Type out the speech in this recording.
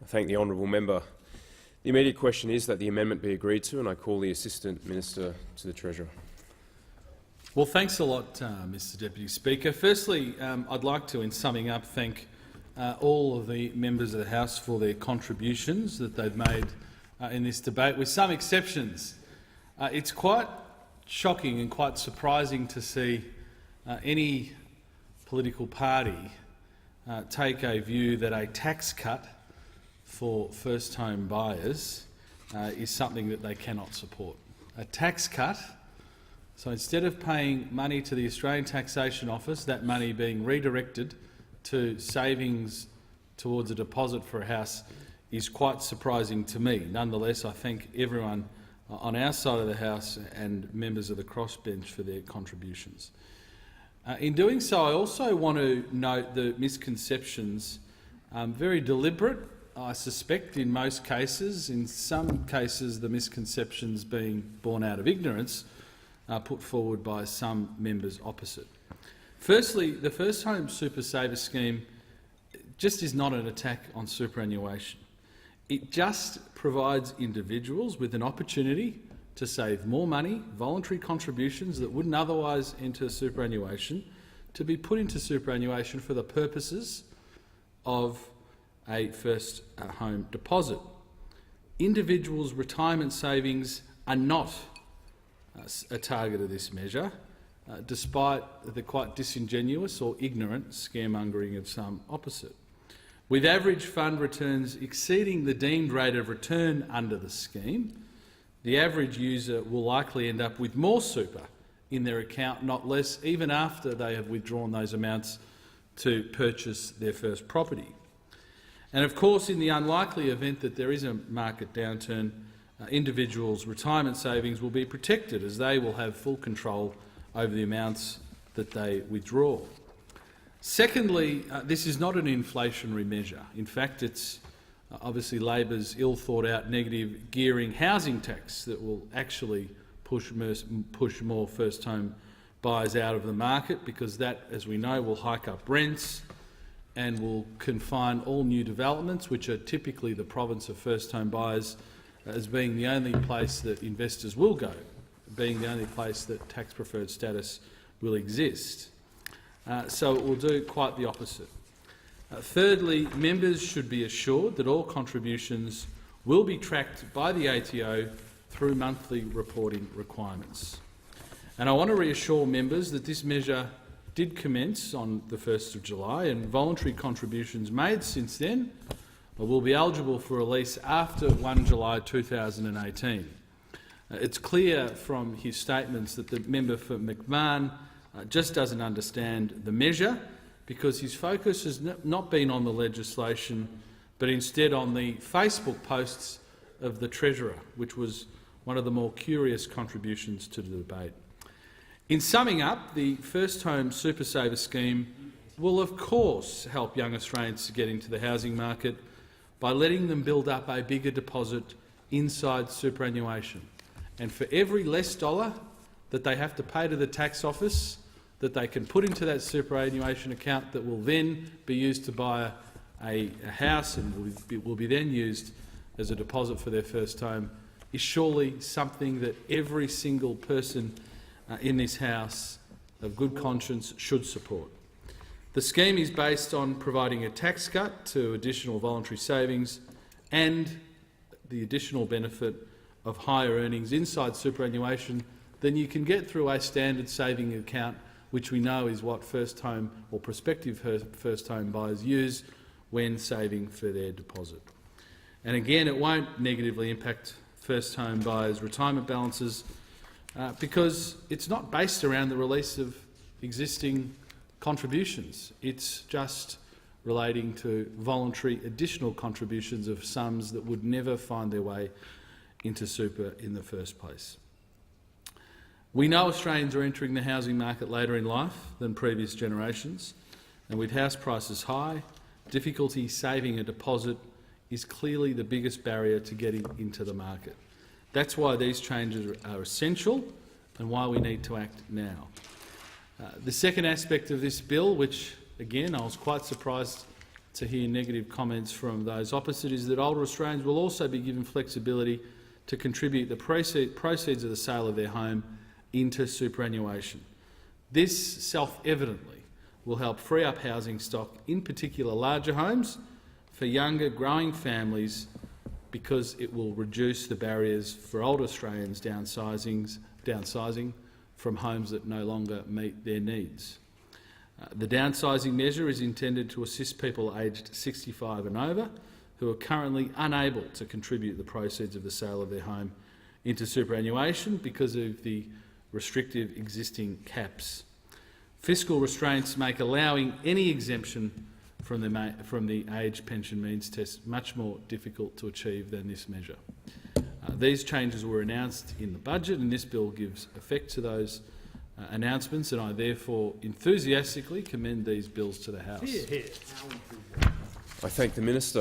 thank the honourable member. The immediate question is that the amendment be agreed to, and I call the Assistant Minister to the Treasurer. Well, thanks a lot, Mr Deputy Speaker. Firstly, I'd like to, in summing up, thank all of the members of the House for their contributions that they've made in this debate, with some exceptions. It's quite shocking and quite surprising to see any political party take a view that a tax cut for first-home buyers is something that they cannot support. A tax cut, so instead of paying money to the Australian Taxation Office, that money being redirected to savings towards a deposit for a house, is quite surprising to me. Nonetheless, I thank everyone on our side of the House and members of the crossbench for their contributions. In doing so, I also want to note the misconceptions, very deliberate, I suspect, in most cases, in some cases the misconceptions being born out of ignorance, put forward by some members opposite. Firstly, the First Home Super Saver scheme just is not an attack on superannuation. It just provides individuals with an opportunity to save more money, voluntary contributions that wouldn't otherwise enter superannuation, to be put into superannuation for the purposes of a first home deposit. Individuals' retirement savings are not a target of this measure, despite the quite disingenuous or ignorant scaremongering of some opposite. With average fund returns exceeding the deemed rate of return under the scheme, the average user will likely end up with more super in their account, not less, even after they have withdrawn those amounts to purchase their first property. And of course, in the unlikely event that there is a market downturn, individuals' retirement savings will be protected, as they will have full control over the amounts that they withdraw. Secondly, this is not an inflationary measure. In fact, it's obviously Labor's ill-thought-out negative gearing housing tax that will actually push more first-home buyers out of the market, because that, as we know, will hike up rents and will confine all new developments, which are typically the province of first-home buyers, as being the only place that investors will go, being the only place that tax-preferred status will exist. So it will do quite the opposite. Thirdly, members should be assured that all contributions will be tracked by the ATO through monthly reporting requirements. And I want to reassure members that this measure did commence on the 1st of July, and voluntary contributions made since then will be eligible for release after 1 July 2018. It's clear from his statements that the member for McMahon just doesn't understand the measure, because his focus has not been on the legislation, but instead on the Facebook posts of the Treasurer, which was one of the more curious contributions to the debate. In summing up, the First Home Super Saver scheme will of course help young Australians to get into the housing market by letting them build up a bigger deposit inside superannuation. And for every less dollar that they have to pay to the tax office, that they can put into that superannuation account that will then be used to buy a house and will be then used as a deposit for their first home, is surely something that every single person in this House of good conscience should support. The scheme is based on providing a tax cut to additional voluntary savings and the additional benefit of higher earnings inside superannuation than you can get through a standard saving account, which we know is what first-home or prospective first-home buyers use when saving for their deposit. And again, it won't negatively impact first-home buyers' retirement balances because it's not based around the release of existing contributions. It's just relating to voluntary additional contributions of sums that would never find their way into super in the first place. We know Australians are entering the housing market later in life than previous generations, and with house prices high, difficulty saving a deposit is clearly the biggest barrier to getting into the market. That's why these changes are essential and why we need to act now. The second aspect of this bill, which again I was quite surprised to hear negative comments from those opposite is that older Australians will also be given flexibility to contribute the proceeds of the sale of their home into superannuation. This self-evidently will help free up housing stock, in particular larger homes, for younger growing families, because it will reduce the barriers for older Australians downsizing from homes that no longer meet their needs. The downsizing measure is intended to assist people aged 65 and over who are currently unable to contribute the proceeds of the sale of their home into superannuation because of the restrictive existing caps. Fiscal restraints make allowing any exemption from the age pension means test much more difficult to achieve than this measure. These changes were announced in the budget, and this bill gives effect to those announcements, and I therefore enthusiastically commend these bills to the House. I thank the Minister.